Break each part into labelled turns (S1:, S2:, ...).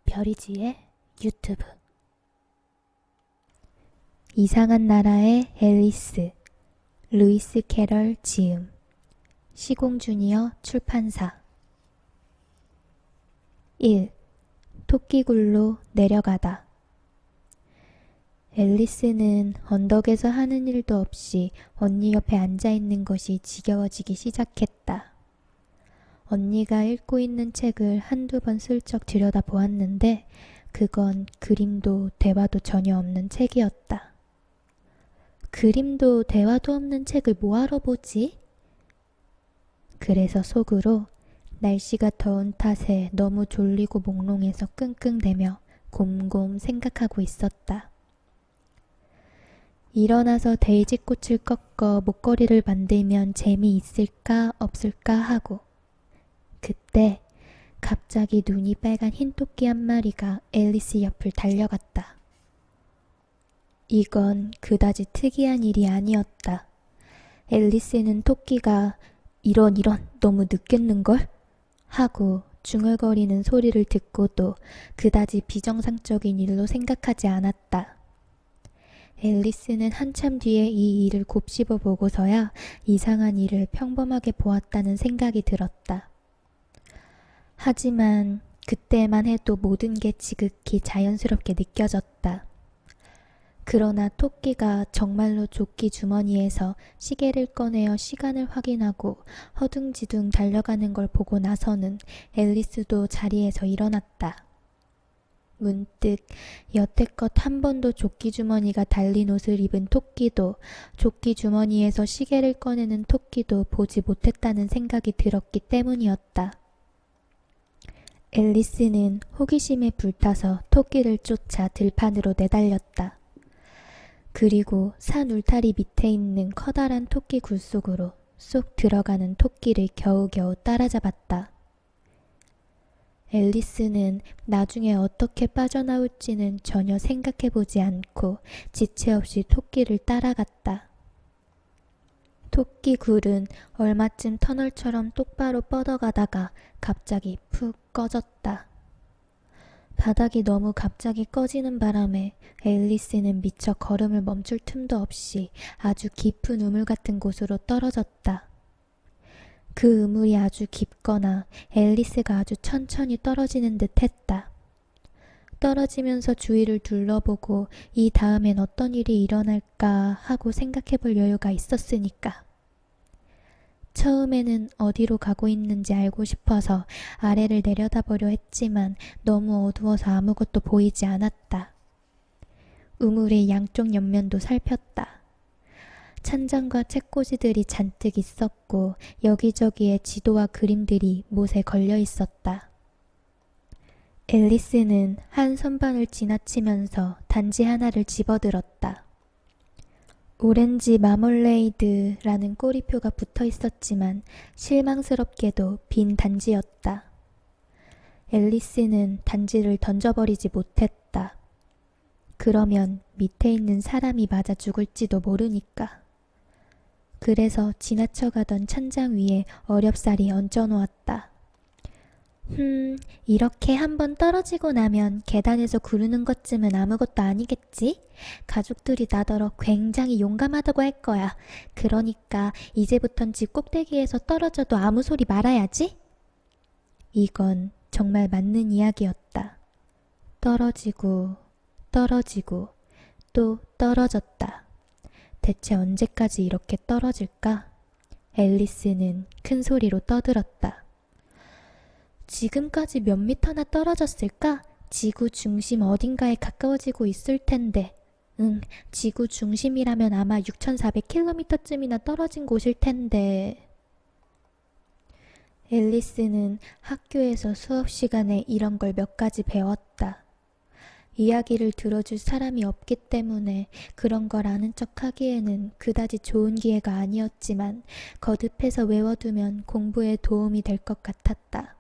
S1: 별이지의 유튜브. 이상한 나라의 앨리스, 루이스 캐럴 지음, 시공주니어 출판사. 1. 토끼굴로 내려가다. 앨리스는 언덕에서 하는 일도 없이 언니 옆에 앉아있는 것이 지겨워지기 시작했다. 언니가 읽고 있는 책을 한두 번 슬쩍 들여다보았는데 그건 그림도 대화도 전혀 없는 책이었다. 그림도 대화도 없는 책을 뭐하러 보지? 그래서 속으로 날씨가 더운 탓에 너무 졸리고 몽롱해서 끙끙대며 곰곰 생각하고 있었다. 일어나서 데이지꽃을 꺾어 목걸이를 만들면 재미있을까 없을까 하고, 그때 갑자기 눈이 빨간 흰토끼 한 마리가 앨리스 옆을 달려갔다. 이건 그다지 특이한 일이 아니었다. 앨리스는 토끼가 이런 너무 늦겠는걸? 하고 중얼거리는 소리를 듣고도 그다지 비정상적인 일로 생각하지 않았다. 앨리스는 한참 뒤에 이 일을 곱씹어 보고서야 이상한 일을 평범하게 보았다는 생각이 들었다. 하지만 그때만 해도 모든 게 지극히 자연스럽게 느껴졌다. 그러나 토끼가 정말로 조끼 주머니에서 시계를 꺼내어 시간을 확인하고 허둥지둥 달려가는 걸 보고 나서는 앨리스도 자리에서 일어났다. 문득 여태껏 한 번도 조끼 주머니가 달린 옷을 입은 토끼도 조끼 주머니에서 시계를 꺼내는 토끼도 보지 못했다는 생각이 들었기 때문이었다. 앨리스는 호기심에 불타서 토끼를 쫓아 들판으로 내달렸다. 그리고 산 울타리 밑에 있는 커다란 토끼 굴 속으로 쏙 들어가는 토끼를 겨우겨우 따라잡았다. 앨리스는 나중에 어떻게 빠져나올지는 전혀 생각해보지 않고 지체 없이 토끼를 따라갔다. 토끼 굴은 얼마쯤 터널처럼 똑바로 뻗어가다가 갑자기 푹 꺼졌다. 바닥이 너무 갑자기 꺼지는 바람에 앨리스는 미처 걸음을 멈출 틈도 없이 아주 깊은 우물 같은 곳으로 떨어졌다. 그 우물이 아주 깊거나 앨리스가 아주 천천히 떨어지는 듯 했다. 떨어지면서 주위를 둘러보고 이 다음엔 어떤 일이 일어날까 하고 생각해볼 여유가 있었으니까. 처음에는 어디로 가고 있는지 알고 싶어서 아래를 내려다보려 했지만 너무 어두워서 아무것도 보이지 않았다. 우물의 양쪽 옆면도 살폈다. 찬장과 책꽂이들이 잔뜩 있었고 여기저기에 지도와 그림들이 못에 걸려 있었다. 앨리스는 한 선반을 지나치면서 단지 하나를 집어들었다. 오렌지 마멀레이드라는 꼬리표가 붙어 있었지만 실망스럽게도 빈 단지였다. 앨리스는 단지를 던져버리지 못했다. 그러면 밑에 있는 사람이 맞아 죽을지도 모르니까. 그래서 지나쳐가던 찬장 위에 어렵사리 얹어놓았다. 이렇게 한번 떨어지고 나면 계단에서 구르는 것쯤은 아무것도 아니겠지? 가족들이 나더러 굉장히 용감하다고 할 거야. 그러니까 이제부턴 집 꼭대기에서 떨어져도 아무 소리 말아야지? 이건 정말 맞는 이야기였다. 떨어지고 또 떨어졌다. 대체 언제까지 이렇게 떨어질까? 앨리스는 큰 소리로 떠들었다. 지금까지 몇 미터나 떨어졌을까? 지구 중심 어딘가에 가까워지고 있을 텐데. 지구 중심이라면 아마 6400km쯤이나 떨어진 곳일 텐데. 앨리스는 학교에서 수업 시간에 이런 걸 몇 가지 배웠다. 이야기를 들어줄 사람이 없기 때문에 그런 걸 아는 척 하기에는 그다지 좋은 기회가 아니었지만 거듭해서 외워두면 공부에 도움이 될 것 같았다.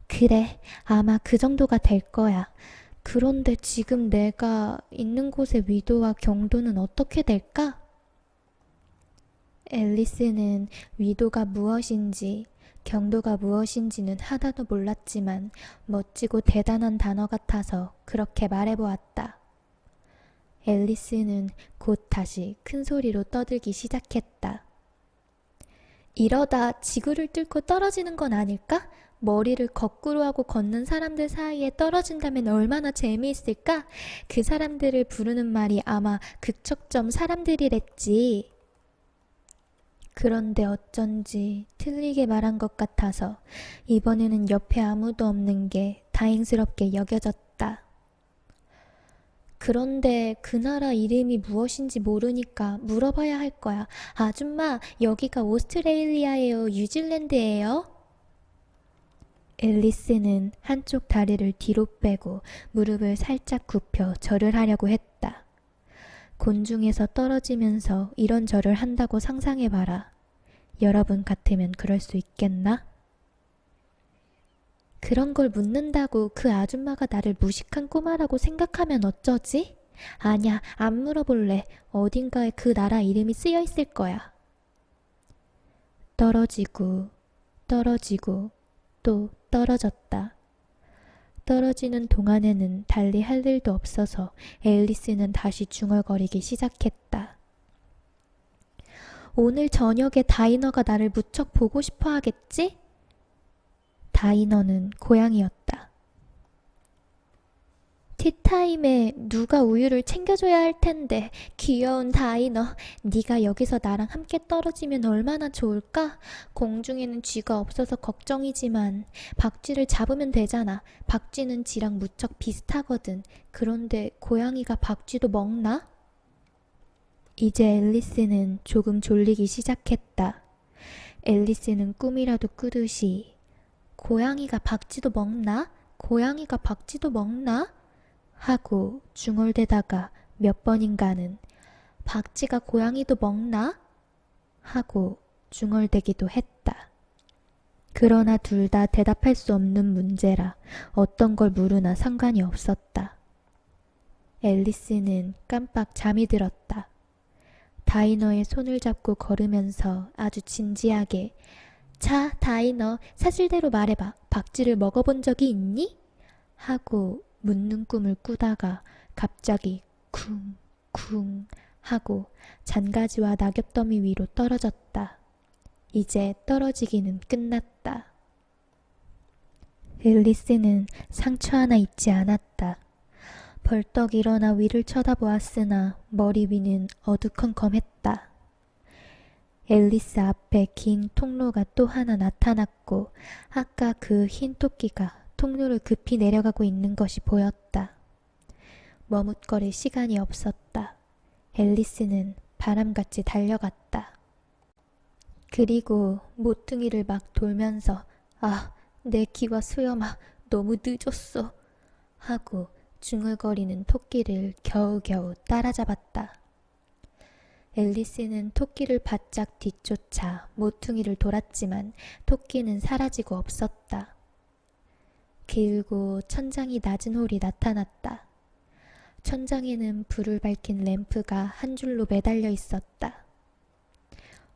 S1: 그래, 아마 그 정도가 될 거야. 그런데 지금 내가 있는 곳의 위도와 경도는 어떻게 될까? 앨리스는 위도가 무엇인지 경도가 무엇인지는 하나도 몰랐지만 멋지고 대단한 단어 같아서 그렇게 말해보았다. 앨리스는 곧 다시 큰 소리로 떠들기 시작했다. 이러다 지구를 뚫고 떨어지는 건 아닐까? 머리를 거꾸로 하고 걷는 사람들 사이에 떨어진다면 얼마나 재미있을까? 그 사람들을 부르는 말이 아마 극척점 사람들이랬지. 그런데 어쩐지 틀리게 말한 것 같아서 이번에는 옆에 아무도 없는 게 다행스럽게 여겨졌다. 그런데 그 나라 이름이 무엇인지 모르니까 물어봐야 할 거야. 아줌마, 여기가 오스트레일리아예요? 뉴질랜드예요? 앨리스는 한쪽 다리를 뒤로 빼고 무릎을 살짝 굽혀 절을 하려고 했다. 곤중에서 떨어지면서 이런 절을 한다고 상상해봐라. 여러분 같으면 그럴 수 있겠나? 그런 걸 묻는다고 그 아줌마가 나를 무식한 꼬마라고 생각하면 어쩌지? 아냐, 안 물어볼래. 어딘가에 그 나라 이름이 쓰여 있을 거야. 떨어지고 떨어지고 또 떨어졌다. 떨어지는 동안에는 달리 할 일도 없어서 앨리스는 다시 중얼거리기 시작했다. 오늘 저녁에 다이너가 나를 무척 보고 싶어 하겠지? 다이너는 고양이였다. 티타임에 누가 우유를 챙겨줘야 할 텐데 귀여운 다이너, 네가 여기서 나랑 함께 떨어지면 얼마나 좋을까? 공중에는 쥐가 없어서 걱정이지만 박쥐를 잡으면 되잖아. 박쥐는 쥐랑 무척 비슷하거든. 그런데 고양이가 박쥐도 먹나? 이제 앨리스는 조금 졸리기 시작했다. 앨리스는 꿈이라도 꾸듯이 고양이가 박쥐도 먹나? 고양이가 박쥐도 먹나? 하고 중얼대다가 몇 번인가는 박쥐가 고양이도 먹나? 하고 중얼대기도 했다. 그러나 둘 다 대답할 수 없는 문제라 어떤 걸 물으나 상관이 없었다. 앨리스는 깜빡 잠이 들었다. 다이너의 손을 잡고 걸으면서 아주 진지하게 자, 다이너, 사실대로 말해봐. 박쥐를 먹어본 적이 있니? 하고 묻는 꿈을 꾸다가 갑자기 쿵쿵 하고 잔가지와 낙엽더미 위로 떨어졌다. 이제 떨어지기는 끝났다. 앨리스는 상처 하나 잊지 않았다. 벌떡 일어나 위를 쳐다보았으나 머리 위는 어두컴컴했다. 앨리스 앞에 긴 통로가 또 하나 나타났고 아까 그 흰 토끼가 통로를 급히 내려가고 있는 것이 보였다. 머뭇거릴 시간이 없었다. 앨리스는 바람같이 달려갔다. 그리고 모퉁이를 막 돌면서 아, 내 기와 수염아, 너무 늦었어 하고 중얼거리는 토끼를 겨우겨우 따라잡았다. 앨리스는 토끼를 바짝 뒤쫓아 모퉁이를 돌았지만 토끼는 사라지고 없었다. 길고 천장이 낮은 홀이 나타났다. 천장에는 불을 밝힌 램프가 한 줄로 매달려 있었다.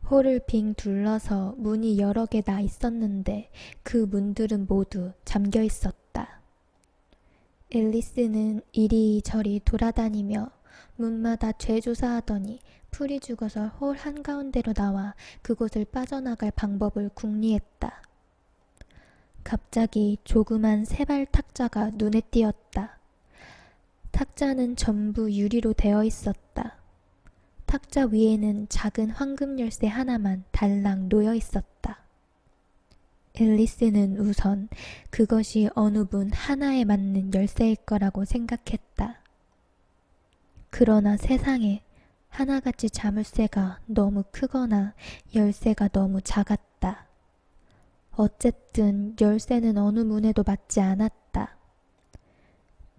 S1: 홀을 빙 둘러서 문이 여러 개 나 있었는데 그 문들은 모두 잠겨 있었다. 앨리스는 이리저리 돌아다니며 문마다 죄조사하더니 풀이 죽어서 홀 한가운데로 나와 그곳을 빠져나갈 방법을 궁리했다. 갑자기 조그만 세발 탁자가 눈에 띄었다. 탁자는 전부 유리로 되어 있었다. 탁자 위에는 작은 황금 열쇠 하나만 달랑 놓여 있었다. 앨리스는 우선 그것이 어느 문 하나에 맞는 열쇠일 거라고 생각했다. 그러나 세상에 하나같이 자물쇠가 너무 크거나 열쇠가 너무 작았다. 어쨌든 열쇠는 어느 문에도 맞지 않았다.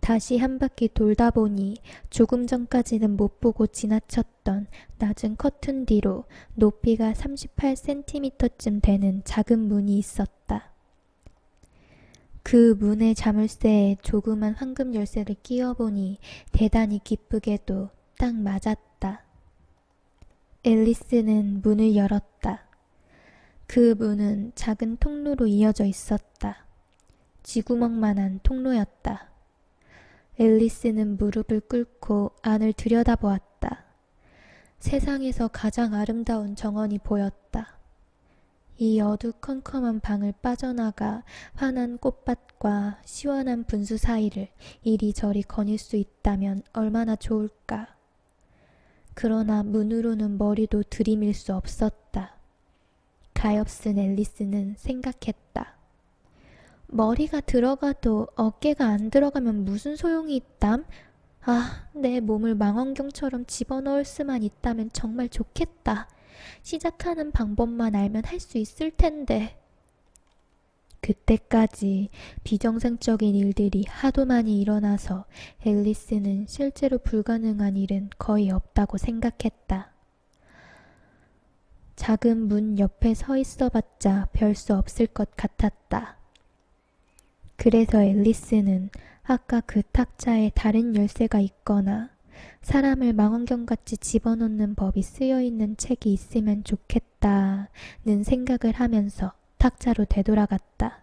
S1: 다시 한 바퀴 돌다 보니 조금 전까지는 못 보고 지나쳤던 낮은 커튼 뒤로 높이가 38cm쯤 되는 작은 문이 있었다. 그 문의 자물쇠에 조그만 황금 열쇠를 끼워보니 대단히 기쁘게도 딱 맞았다. 앨리스는 문을 열었다. 그 문은 작은 통로로 이어져 있었다. 쥐구멍만한 통로였다. 앨리스는 무릎을 꿇고 안을 들여다보았다. 세상에서 가장 아름다운 정원이 보였다. 이 어두컴컴한 방을 빠져나가 환한 꽃밭과 시원한 분수 사이를 이리저리 거닐 수 있다면 얼마나 좋을까. 그러나 문으로는 머리도 들이밀 수 없었다. 가엾은 앨리스는 생각했다. 머리가 들어가도 어깨가 안 들어가면 무슨 소용이 있담? 아, 내 몸을 망원경처럼 집어넣을 수만 있다면 정말 좋겠다. 시작하는 방법만 알면 할 수 있을 텐데. 그때까지 비정상적인 일들이 하도 많이 일어나서 앨리스는 실제로 불가능한 일은 거의 없다고 생각했다. 작은 문 옆에 서 있어봤자 별 수 없을 것 같았다. 그래서 앨리스는 아까 그 탁자에 다른 열쇠가 있거나 사람을 망원경같이 집어넣는 법이 쓰여있는 책이 있으면 좋겠다는 생각을 하면서 탁자로 되돌아갔다.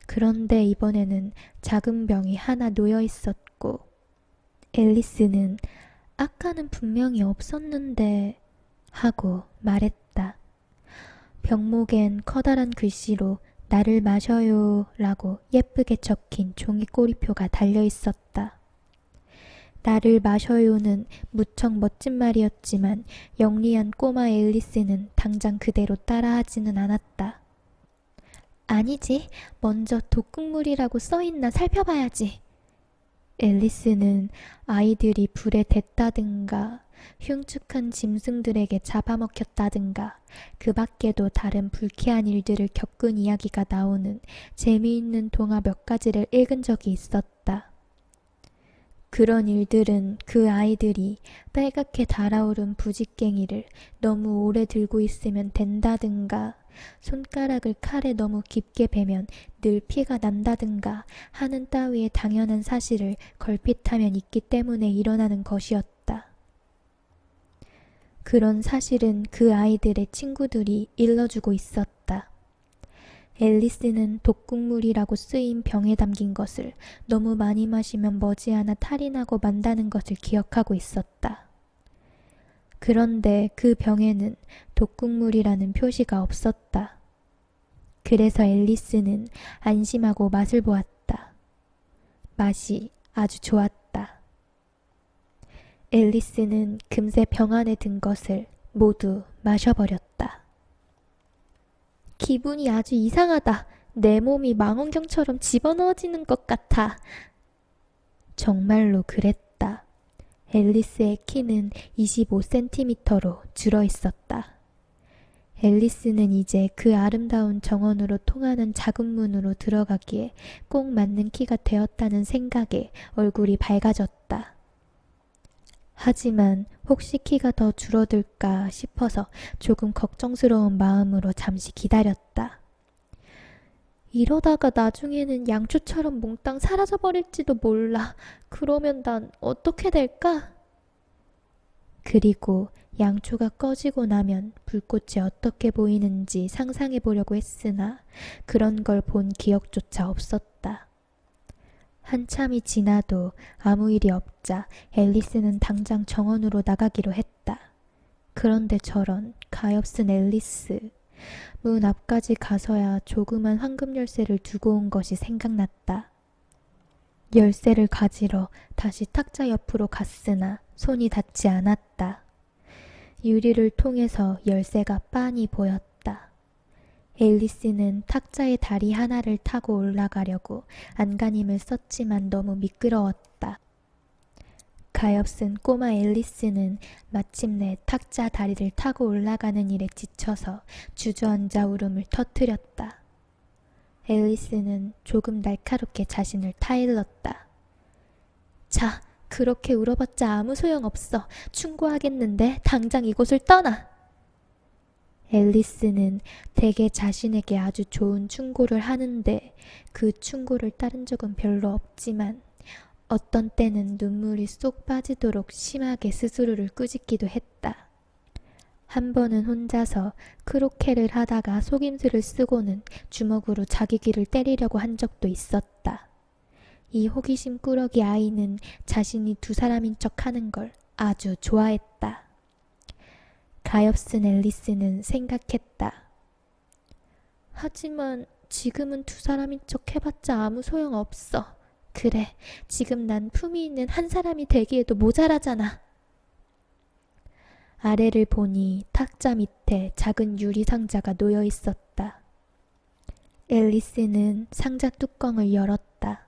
S1: 그런데 이번에는 작은 병이 하나 놓여 있었고 앨리스는 아까는 분명히 없었는데 하고 말했다. 병목엔 커다란 글씨로 나를 마셔요 라고 예쁘게 적힌 종이 꼬리표가 달려 있었다. 나를 마셔요는 무척 멋진 말이었지만 영리한 꼬마 앨리스는 당장 그대로 따라하지는 않았다. 아니지, 먼저 독극물이라고 써있나 살펴봐야지. 앨리스는 아이들이 불에 댔다든가 흉측한 짐승들에게 잡아먹혔다든가 그 밖에도 다른 불쾌한 일들을 겪은 이야기가 나오는 재미있는 동화 몇 가지를 읽은 적이 있었다. 그런 일들은 그 아이들이 빨갛게 달아오른 부직갱이를 너무 오래 들고 있으면 된다든가 손가락을 칼에 너무 깊게 베면 늘 피가 난다든가 하는 따위의 당연한 사실을 걸핏하면 있기 때문에 일어나는 것이었다. 그런 사실은 그 아이들의 친구들이 일러주고 있었다. 앨리스는 독극물이라고 쓰인 병에 담긴 것을 너무 많이 마시면 머지않아 탈이 나고 만다는 것을 기억하고 있었다. 그런데 그 병에는 독극물이라는 표시가 없었다. 그래서 앨리스는 안심하고 맛을 보았다. 맛이 아주 좋았다. 앨리스는 금세 병 안에 든 것을 모두 마셔버렸다. 기분이 아주 이상하다. 내 몸이 망원경처럼 집어넣어지는 것 같아. 정말로 그랬다. 앨리스의 키는 25cm로 줄어 있었다. 앨리스는 이제 그 아름다운 정원으로 통하는 작은 문으로 들어가기에 꼭 맞는 키가 되었다는 생각에 얼굴이 밝아졌다. 하지만 혹시 키가 더 줄어들까 싶어서 조금 걱정스러운 마음으로 잠시 기다렸다. 이러다가 나중에는 양초처럼 몽땅 사라져버릴지도 몰라. 그러면 난 어떻게 될까? 그리고 양초가 꺼지고 나면 불꽃이 어떻게 보이는지 상상해 보려고 했으나 그런 걸 본 기억조차 없었다. 한참이 지나도 아무 일이 없자 앨리스는 당장 정원으로 나가기로 했다. 그런데 저런 가엾은 앨리스. 문 앞까지 가서야 조그만 황금 열쇠를 두고 온 것이 생각났다. 열쇠를 가지러 다시 탁자 옆으로 갔으나 손이 닿지 않았다. 유리를 통해서 열쇠가 빤히 보였다. 앨리스는 탁자의 다리 하나를 타고 올라가려고 안간힘을 썼지만 너무 미끄러웠다. 가엾은 꼬마 앨리스는 마침내 탁자 다리를 타고 올라가는 일에 지쳐서 주저앉아 울음을 터뜨렸다. 앨리스는 조금 날카롭게 자신을 타일렀다. 자, 그렇게 울어봤자 아무 소용없어. 충고하겠는데 당장 이곳을 떠나. 앨리스는 대개 자신에게 아주 좋은 충고를 하는데 그 충고를 따른 적은 별로 없지만 어떤 때는 눈물이 쏙 빠지도록 심하게 스스로를 꾸짖기도 했다. 한 번은 혼자서 크로케를 하다가 속임수를 쓰고는 주먹으로 자기 귀를 때리려고 한 적도 있었다. 이 호기심 꾸러기 아이는 자신이 두 사람인 척 하는 걸 아주 좋아했다. 가엾은 앨리스는 생각했다. 하지만 지금은 두 사람인 척 해봤자 아무 소용없어. 그래, 지금 난 품이 있는 한 사람이 되기에도 모자라잖아. 아래를 보니 탁자 밑에 작은 유리 상자가 놓여 있었다. 앨리스는 상자 뚜껑을 열었다.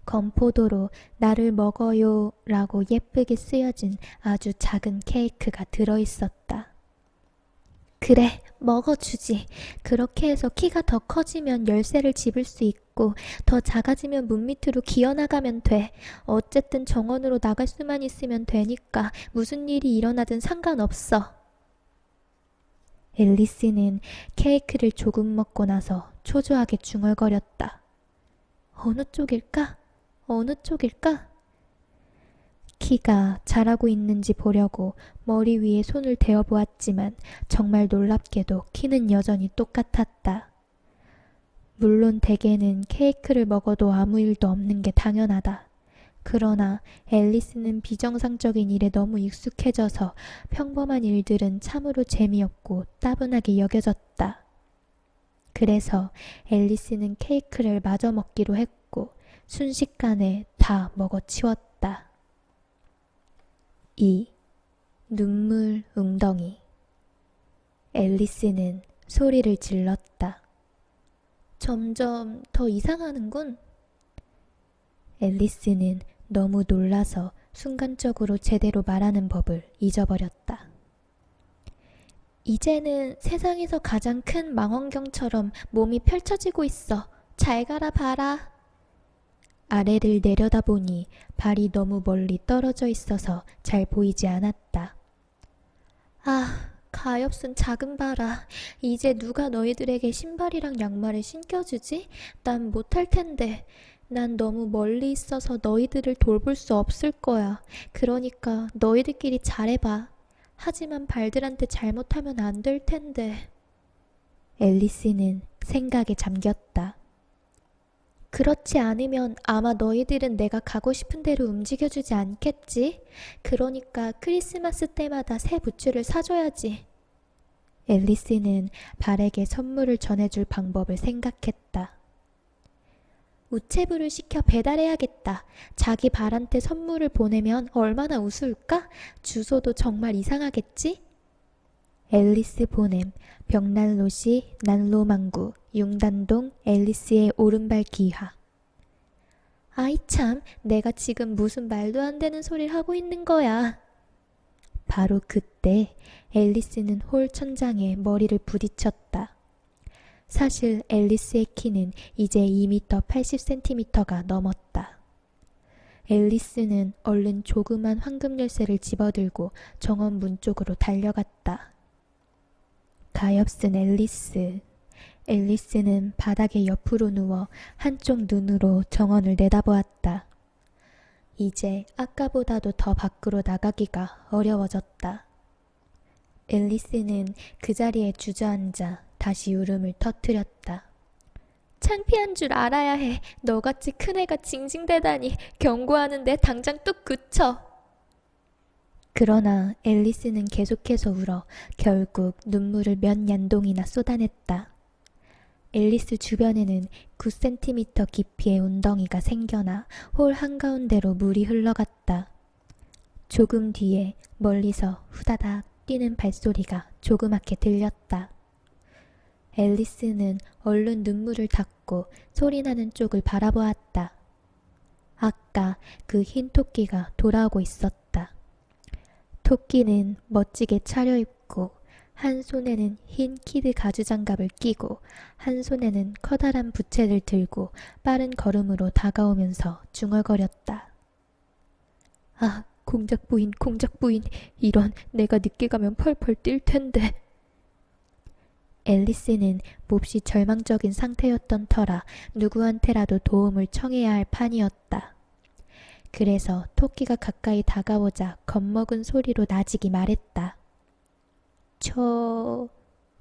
S1: 건포도로 나를 먹어요 라고 예쁘게 쓰여진 아주 작은 케이크가 들어있었다. 그래, 먹어주지. 그렇게 해서 키가 더 커지면 열쇠를 집을 수 있고 더 작아지면 문 밑으로 기어나가면 돼. 어쨌든 정원으로 나갈 수만 있으면 되니까 무슨 일이 일어나든 상관없어. 앨리스는 케이크를 조금 먹고 나서 초조하게 중얼거렸다. 어느 쪽일까? 어느 쪽일까? 키가 자라고 있는지 보려고 머리 위에 손을 대어 보았지만 정말 놀랍게도 키는 여전히 똑같았다. 물론 대개는 케이크를 먹어도 아무 일도 없는 게 당연하다. 그러나 앨리스는 비정상적인 일에 너무 익숙해져서 평범한 일들은 참으로 재미없고 따분하게 여겨졌다. 그래서 앨리스는 케이크를 마저 먹기로 했고 순식간에 다 먹어치웠다. 2. 눈물 웅덩이. 앨리스는 소리를 질렀다. 점점 더 이상하는군. 앨리스는 너무 놀라서 순간적으로 제대로 말하는 법을 잊어버렸다. 이제는 세상에서 가장 큰 망원경처럼 몸이 펼쳐지고 있어. 잘 가라 봐라. 아래를 내려다보니 발이 너무 멀리 떨어져 있어서 잘 보이지 않았다. 아, 가엾은 작은 발아. 이제 누가 너희들에게 신발이랑 양말을 신겨주지? 난 못할 텐데. 난 너무 멀리 있어서 너희들을 돌볼 수 없을 거야. 그러니까 너희들끼리 잘해봐. 하지만 발들한테 잘못하면 안 될 텐데. 앨리스는 생각에 잠겼다. 그렇지 않으면 아마 너희들은 내가 가고 싶은 대로 움직여주지 않겠지? 그러니까 크리스마스 때마다 새 부츠를 사줘야지. 앨리스는 발에게 선물을 전해줄 방법을 생각했다. 우체부를 시켜 배달해야겠다. 자기 발한테 선물을 보내면 얼마나 우스울까? 주소도 정말 이상하겠지? 앨리스 보냄, 벽난로시, 난로망구, 융단동, 앨리스의 오른발 기하. 아이 참, 내가 지금 무슨 말도 안 되는 소리를 하고 있는 거야. 바로 그때 앨리스는 홀 천장에 머리를 부딪혔다. 사실 앨리스의 키는 이제 2m 80cm가 넘었다. 앨리스는 얼른 조그만 황금 열쇠를 집어들고 정원 문 쪽으로 달려갔다. 가엾은 앨리스. 앨리스는 바닥에 옆으로 누워 한쪽 눈으로 정원을 내다보았다. 이제 아까보다도 더 밖으로 나가기가 어려워졌다. 앨리스는 그 자리에 주저앉아 다시 울음을 터뜨렸다. 창피한 줄 알아야 해. 너같이 큰 애가 징징대다니. 경고하는데 당장 뚝 그쳐. 그러나 앨리스는 계속해서 울어 결국 눈물을 몇 얀동이나 쏟아냈다. 앨리스 주변에는 9cm 깊이의 운덩이가 생겨나 홀 한가운데로 물이 흘러갔다. 조금 뒤에 멀리서 후다닥 뛰는 발소리가 조그맣게 들렸다. 앨리스는 얼른 눈물을 닦고 소리나는 쪽을 바라보았다. 아까 그 흰 토끼가 돌아오고 있었다. 토끼는 멋지게 차려입고 한 손에는 흰 키드 가죽장갑을 끼고 한 손에는 커다란 부채를 들고 빠른 걸음으로 다가오면서 중얼거렸다. 아, 공작 부인, 공작 부인. 이런, 내가 늦게 가면 펄펄 뛸 텐데. 앨리스는 몹시 절망적인 상태였던 터라 누구한테라도 도움을 청해야 할 판이었다. 그래서 토끼가 가까이 다가오자 겁먹은 소리로 나지기 말했다.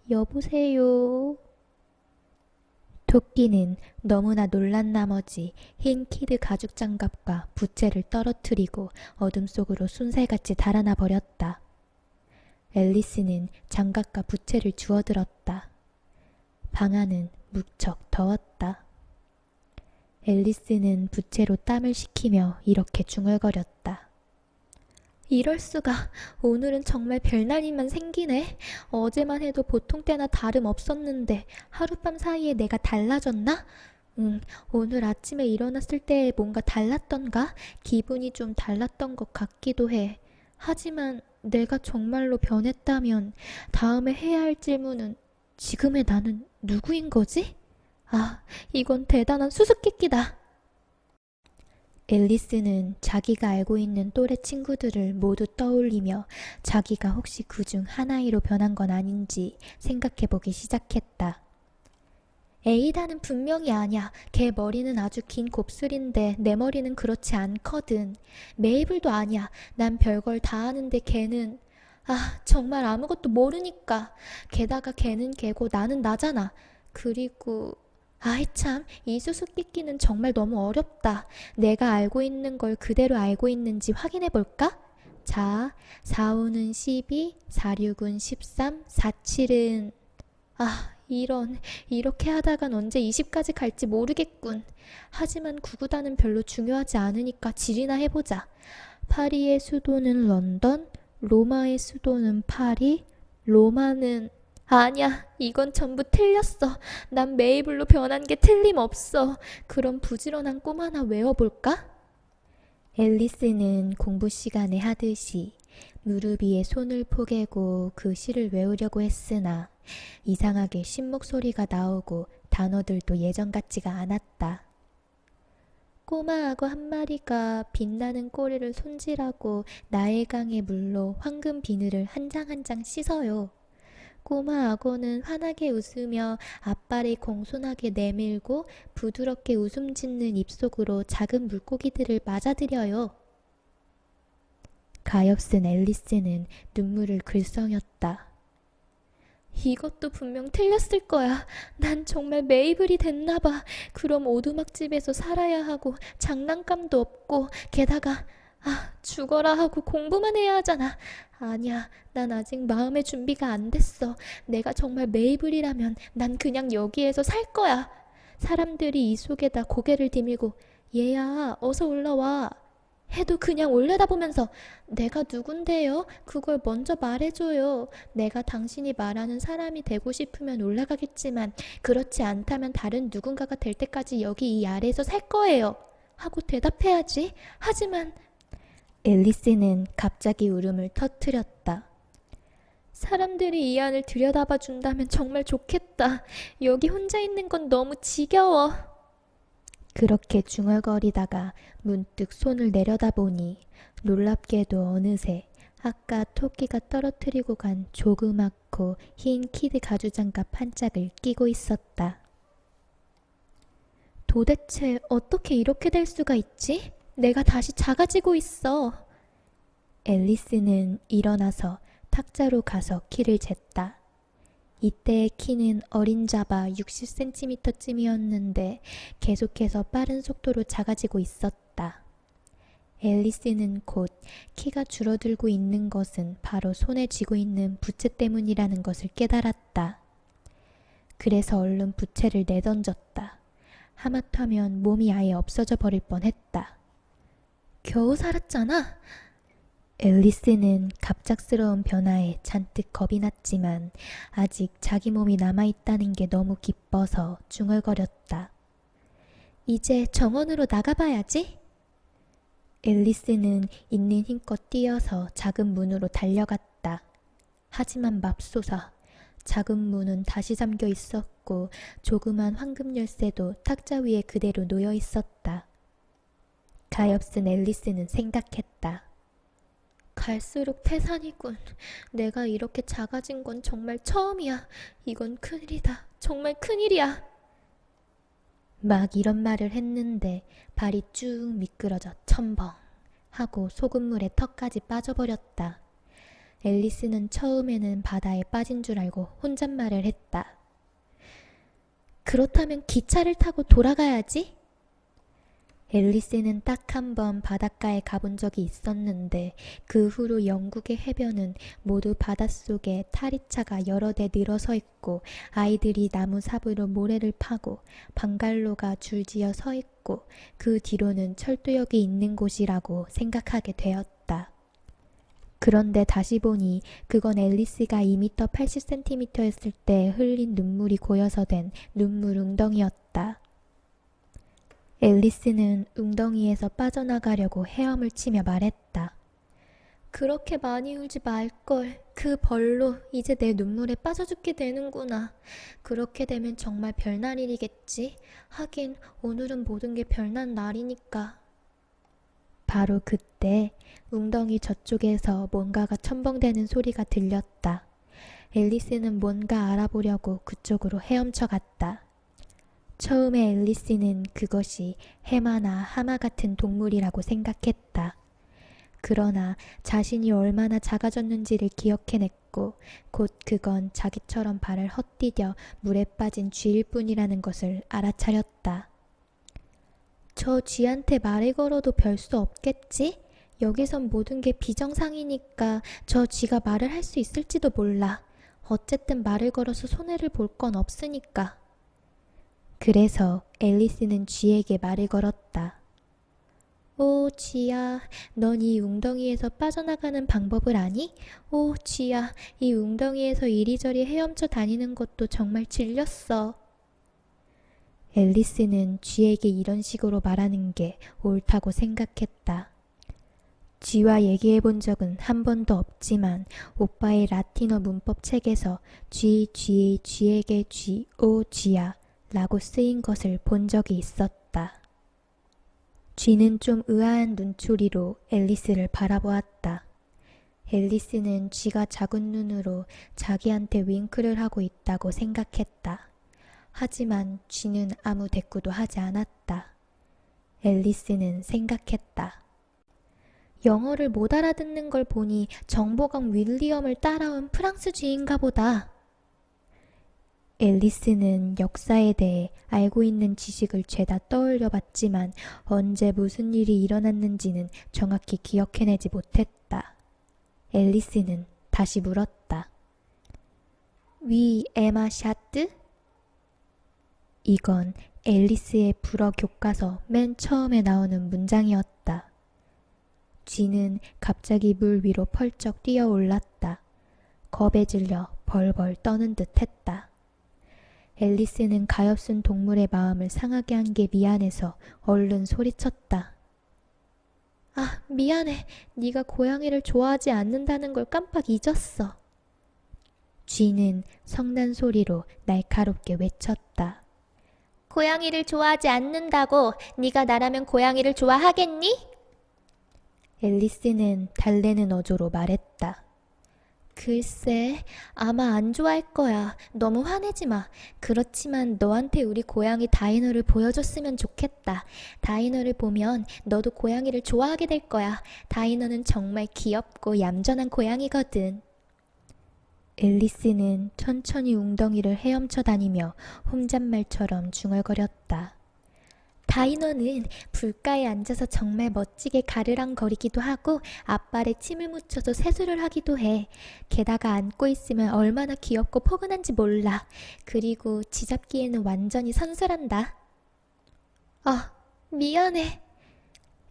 S1: 여보세요. 토끼는 너무나 놀란 나머지 흰 키드 가죽 장갑과 부채를 떨어뜨리고 어둠 속으로 순살같이 달아나 버렸다. 앨리스는 장갑과 부채를 주워들었다. 방 안은 무척 더웠다. 앨리스는 부채로 땀을 식히며 이렇게 중얼거렸다. 이럴 수가. 오늘은 정말 별난리만 생기네. 어제만 해도 보통 때나 다름없었는데 하룻밤 사이에 내가 달라졌나? 오늘 아침에 일어났을 때 뭔가 달랐던가? 기분이 좀 달랐던 것 같기도 해. 하지만 내가 정말로 변했다면 다음에 해야 할 질문은 지금의 나는 누구인 거지? 아, 이건 대단한 수수께끼다. 앨리스는 자기가 알고 있는 또래 친구들을 모두 떠올리며 자기가 혹시 그중 하나이로 변한 건 아닌지 생각해보기 시작했다. 에이다는 분명히 아냐. 걔 머리는 아주 긴 곱슬인데 내 머리는 그렇지 않거든. 메이블도 아냐. 난 별걸 다 아는데 걔는... 아, 정말 아무것도 모르니까. 게다가 걔는 걔고 나는 나잖아. 그리고... 아이 참, 이 수수께끼는 정말 너무 어렵다. 내가 알고 있는 걸 그대로 알고 있는지 확인해 볼까? 자, 4, 5는 12, 4, 6은 13, 4, 7은... 아, 이렇게 하다간 언제 20까지 갈지 모르겠군. 하지만 구구단은 별로 중요하지 않으니까 질이나 해보자. 파리의 수도는 런던, 로마의 수도는 파리, 로마는... 아니야, 이건 전부 틀렸어. 난 메이블로 변한 게 틀림없어. 그럼 부지런한 꿈 하나 외워볼까? 앨리스는 공부 시간에 하듯이 무릎 위에 손을 포개고 그 시를 외우려고 했으나 이상하게 신목 소리가 나오고 단어들도 예전 같지가 않았다. 꼬마하고 한 마리가 빛나는 꼬리를 손질하고 나일강의 물로 황금 비늘을 한 장 한 장 씻어요. 꼬마 악어는 환하게 웃으며 앞발을 공손하게 내밀고 부드럽게 웃음 짓는 입속으로 작은 물고기들을 맞아들여요. 가엾은 앨리스는 눈물을 글썽였다. 이것도 분명 틀렸을 거야. 난 정말 메이블이 됐나봐. 그럼 오두막집에서 살아야 하고 장난감도 없고 게다가 죽어라 하고 공부만 해야 하잖아. 아니야, 난 아직 마음의 준비가 안 됐어. 내가 정말 메이블이라면 난 그냥 여기에서 살 거야. 사람들이 이 속에다 고개를 디밀고 얘야, 어서 올라와 해도 그냥 올려다보면서 내가 누군데요? 그걸 먼저 말해줘요. 내가 당신이 말하는 사람이 되고 싶으면 올라가겠지만 그렇지 않다면 다른 누군가가 될 때까지 여기 이 아래에서 살 거예요. 하고 대답해야지. 하지만 앨리스는 갑자기 울음을 터뜨렸다. 사람들이 이 안을 들여다봐 준다면 정말 좋겠다. 여기 혼자 있는 건 너무 지겨워. 그렇게 중얼거리다가 문득 손을 내려다보니 놀랍게도 어느새 아까 토끼가 떨어뜨리고 간 조그맣고 흰 키드 가죽장갑 한 짝을 끼고 있었다. 도대체 어떻게 이렇게 될 수가 있지? 내가 다시 작아지고 있어. 앨리스는 일어나서 탁자로 가서 키를 쟀다. 이때의 키는 어림잡아 60cm쯤이었는데 계속해서 빠른 속도로 작아지고 있었다. 앨리스는 곧 키가 줄어들고 있는 것은 바로 손에 쥐고 있는 부채 때문이라는 것을 깨달았다. 그래서 얼른 부채를 내던졌다. 하마터면 몸이 아예 없어져 버릴 뻔했다. 겨우 살았잖아. 앨리스는 갑작스러운 변화에 잔뜩 겁이 났지만 아직 자기 몸이 남아있다는 게 너무 기뻐서 중얼거렸다. 이제 정원으로 나가봐야지. 앨리스는 있는 힘껏 뛰어서 작은 문으로 달려갔다. 하지만 맙소사, 작은 문은 다시 잠겨 있었고 조그만 황금 열쇠도 탁자 위에 그대로 놓여 있었다. 가엾은 앨리스는 생각했다. 갈수록 태산이군. 내가 이렇게 작아진 건 정말 처음이야. 이건 큰일이다. 정말 큰일이야. 막 이런 말을 했는데 발이 쭉 미끄러져 첨벙 하고 소금물에 턱까지 빠져버렸다. 앨리스는 처음에는 바다에 빠진 줄 알고 혼잣말을 했다. 그렇다면 기차를 타고 돌아가야지? 앨리스는 딱 한 번 바닷가에 가본 적이 있었는데 그 후로 영국의 해변은 모두 바닷속에 타리차가 여러 대 늘어서 있고 아이들이 나무 삽으로 모래를 파고 방갈로가 줄지어 서 있고 그 뒤로는 철도역이 있는 곳이라고 생각하게 되었다. 그런데 다시 보니 그건 앨리스가 2m 80cm였을 때 흘린 눈물이 고여서 된 눈물 웅덩이였다. 앨리스는 웅덩이에서 빠져나가려고 헤엄을 치며 말했다. 그렇게 많이 울지 말걸. 그 벌로 이제 내 눈물에 빠져 죽게 되는구나. 그렇게 되면 정말 별난 일이겠지. 하긴 오늘은 모든 게 별난 날이니까. 바로 그때 웅덩이 저쪽에서 뭔가가 첨벙대는 소리가 들렸다. 앨리스는 뭔가 알아보려고 그쪽으로 헤엄쳐 갔다. 처음에 앨리스는 그것이 해마나 하마 같은 동물이라고 생각했다. 그러나 자신이 얼마나 작아졌는지를 기억해냈고 곧 그건 자기처럼 발을 헛디뎌 물에 빠진 쥐일 뿐이라는 것을 알아차렸다. 저 쥐한테 말을 걸어도 별 수 없겠지? 여기선 모든 게 비정상이니까 저 쥐가 말을 할 수 있을지도 몰라. 어쨌든 말을 걸어서 손해를 볼 건 없으니까. 그래서 앨리스는 쥐에게 말을 걸었다. 오, 쥐야, 넌 이 웅덩이에서 빠져나가는 방법을 아니? 오, 쥐야, 이 웅덩이에서 이리저리 헤엄쳐 다니는 것도 정말 질렸어. 앨리스는 쥐에게 이런 식으로 말하는 게 옳다고 생각했다. 쥐와 얘기해 본 적은 한 번도 없지만 오빠의 라틴어 문법 책에서 쥐에게 쥐, 오, 쥐야 라고 쓰인 것을 본 적이 있었다. 쥐는 좀 의아한 눈초리로 앨리스를 바라보았다. 앨리스는 쥐가 작은 눈으로 자기한테 윙크를 하고 있다고 생각했다. 하지만 쥐는 아무 대꾸도 하지 않았다. 앨리스는 생각했다. 영어를 못 알아듣는 걸 보니 정보강 윌리엄을 따라온 프랑스 쥐인가 보다. 앨리스는 역사에 대해 알고 있는 지식을 죄다 떠올려 봤지만 언제 무슨 일이 일어났는지는 정확히 기억해내지 못했다. 앨리스는 다시 물었다. 위 에마 샤트? 이건 앨리스의 불어 교과서 맨 처음에 나오는 문장이었다. 쥐는 갑자기 물 위로 펄쩍 뛰어올랐다. 겁에 질려 벌벌 떠는 듯 했다. 앨리스는 가엾은 동물의 마음을 상하게 한 게 미안해서 얼른 소리쳤다. 아, 미안해. 네가 고양이를 좋아하지 않는다는 걸 깜빡 잊었어. 쥐는 성난 소리로 날카롭게 외쳤다. 고양이를 좋아하지 않는다고 네가 나라면 고양이를 좋아하겠니? 앨리스는 달래는 어조로 말했다. 글쎄, 아마 안 좋아할 거야. 너무 화내지 마. 그렇지만 너한테 우리 고양이 다이너를 보여줬으면 좋겠다. 다이너를 보면 너도 고양이를 좋아하게 될 거야. 다이너는 정말 귀엽고 얌전한 고양이거든. 앨리스는 천천히 웅덩이를 헤엄쳐 다니며 혼잣말처럼 중얼거렸다. 다이너는 불가에 앉아서 정말 멋지게 가르랑거리기도 하고 앞발에 침을 묻혀서 세수를 하기도 해. 게다가 안고 있으면 얼마나 귀엽고 포근한지 몰라. 그리고 쥐잡기에는 완전히 선술한다. 아, 미안해.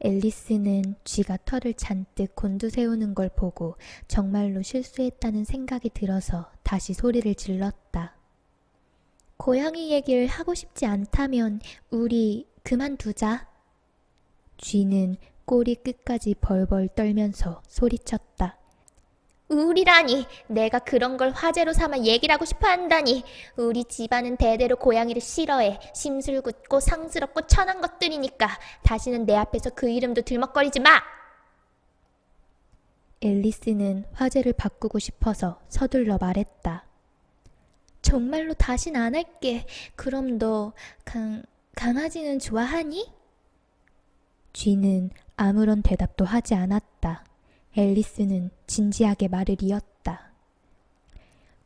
S1: 앨리스는 쥐가 털을 잔뜩 곤두세우는 걸 보고 정말로 실수했다는 생각이 들어서 다시 소리를 질렀다. 고양이 얘기를 하고 싶지 않다면 우리 그만두자. 쥐는 꼬리 끝까지 벌벌 떨면서 소리쳤다. 우리라니, 내가 그런 걸 화제로 삼아 얘기를 하고 싶어 한다니. 우리 집안은 대대로 고양이를 싫어해. 심술궂고 상스럽고 천한 것들이니까 다시는 내 앞에서 그 이름도 들먹거리지 마. 앨리스는 화제를 바꾸고 싶어서 서둘러 말했다. 정말로 다신 안 할게. 그럼 너 강아지는 좋아하니? 쥐는 아무런 대답도 하지 않았다. 앨리스는 진지하게 말을 이었다.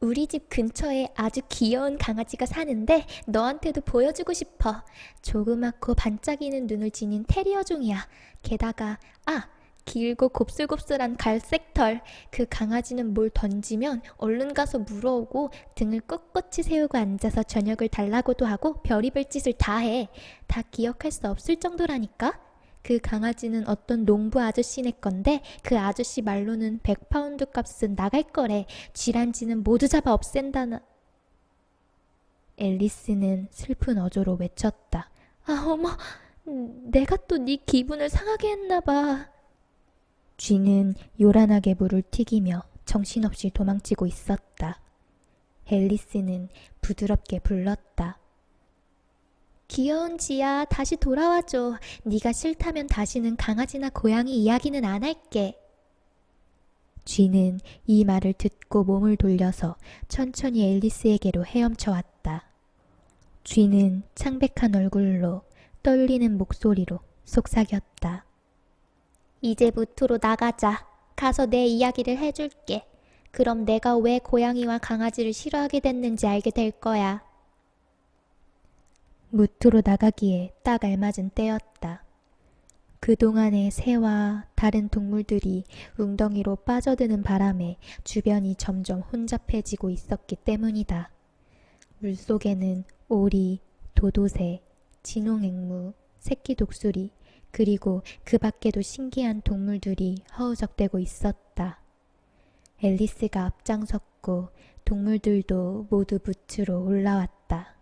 S1: 우리 집 근처에 아주 귀여운 강아지가 사는데 너한테도 보여주고 싶어. 조그맣고 반짝이는 눈을 지닌 테리어 종이야. 게다가 길고 곱슬곱슬한 갈색 털. 그 강아지는 뭘 던지면 얼른 가서 물어오고 등을 꼿꼿이 세우고 앉아서 저녁을 달라고도 하고 별의별 짓을 다 해. 다 기억할 수 없을 정도라니까? 그 강아지는 어떤 농부 아저씨네 건데 그 아저씨 말로는 100파운드 값은 나갈 거래. 쥐란지는 모두 잡아 없앤다나. 앨리스는 슬픈 어조로 외쳤다. 어머, 내가 또 네 기분을 상하게 했나 봐. 쥐는 요란하게 물을 튀기며 정신없이 도망치고 있었다. 앨리스는 부드럽게 불렀다. 귀여운 쥐야, 다시 돌아와줘. 네가 싫다면 다시는 강아지나 고양이 이야기는 안 할게. 쥐는 이 말을 듣고 몸을 돌려서 천천히 앨리스에게로 헤엄쳐 왔다. 쥐는 창백한 얼굴로 떨리는 목소리로 속삭였다. 이제 무트로 나가자. 가서 내 이야기를 해줄게. 그럼 내가 왜 고양이와 강아지를 싫어하게 됐는지 알게 될 거야. 무트로 나가기에 딱 알맞은 때였다. 그동안의 새와 다른 동물들이 웅덩이로 빠져드는 바람에 주변이 점점 혼잡해지고 있었기 때문이다. 물속에는 오리, 도도새, 진홍앵무, 새끼 독수리, 그리고 그 밖에도 신기한 동물들이 허우적대고 있었다. 앨리스가 앞장섰고 동물들도 모두 무트로 올라왔다.